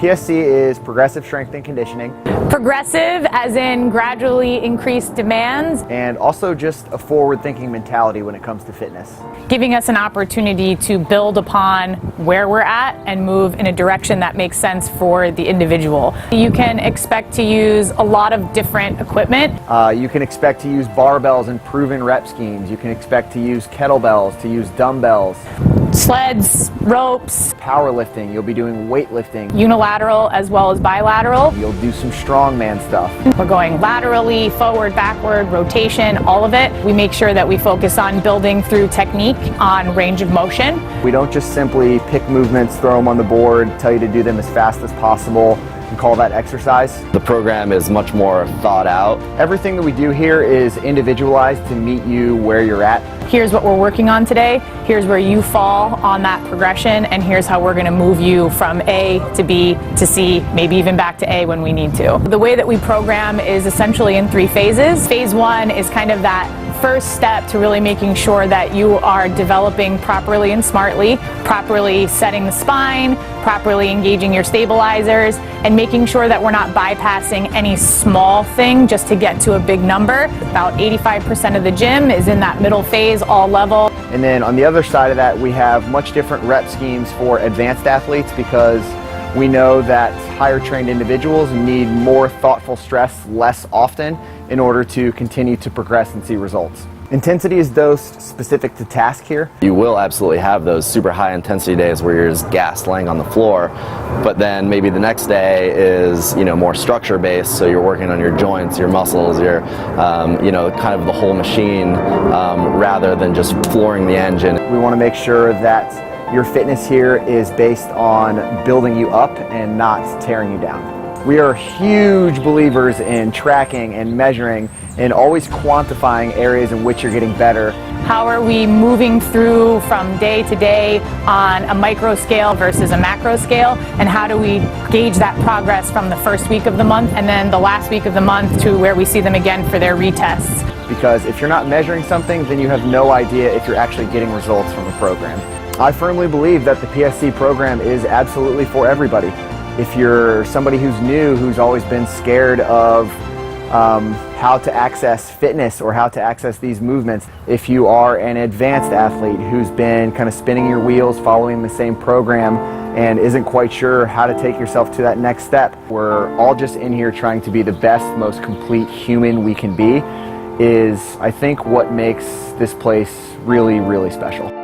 PSC is progressive strength and conditioning. Progressive as in gradually increased demands. And also just a forward-thinking mentality when it comes to fitness. Giving us an opportunity to build upon where we're at and move in a direction that makes sense for the individual. You can expect to use a lot of different equipment. You can expect to use barbells and proven rep schemes. You can expect to use kettlebells, to use dumbbells. Sleds, ropes. Powerlifting, you'll be doing weightlifting. Unilateral as well as bilateral. You'll do some strongman stuff. We're going laterally, forward, backward, rotation, all of it. We make sure that we focus on building through technique, on range of motion. We don't just simply pick movements, throw them on the board, tell you to do them as fast as possible, and call that exercise. The program is much more thought out. Everything that we do here is individualized to meet you where you're at. Here's what we're working on today, here's where you fall on that progression, and here's how we're going to move you from A to B to C, maybe even back to A when we need to. The way that we program is essentially in 3 phases. Phase 1 is kind of that first step to really making sure that you are developing properly and smartly, properly setting the spine, properly engaging your stabilizers, and making sure that we're not bypassing any small thing just to get to a big number. About 85% of the gym is in that middle phase, all level. And then on the other side of that, we have much different rep schemes for advanced athletes because we know that higher trained individuals need more thoughtful stress less often in order to continue to progress and see results. Intensity is dosed specific to task here. You will absolutely have those super high intensity days where you're just gassed laying on the floor, but then maybe the next day is, more structure based, so you're working on your joints, your muscles, your, kind of the whole machine rather than just flooring the engine. We want to make sure that your fitness here is based on building you up and not tearing you down. We are huge believers in tracking and measuring and always quantifying areas in which you're getting better. How are we moving through from day to day on a micro scale versus a macro scale, and how do we gauge that progress from the first week of the month and then the last week of the month to where we see them again for their retests? Because if you're not measuring something, then you have no idea if you're actually getting results from a program. I firmly believe that the PSC program is absolutely for everybody. If you're somebody who's new, who's always been scared of how to access fitness or how to access these movements, if you are an advanced athlete who's been kind of spinning your wheels following the same program and isn't quite sure how to take yourself to that next step, we're all just in here trying to be the best, most complete human we can be, is I think what makes this place really, really special.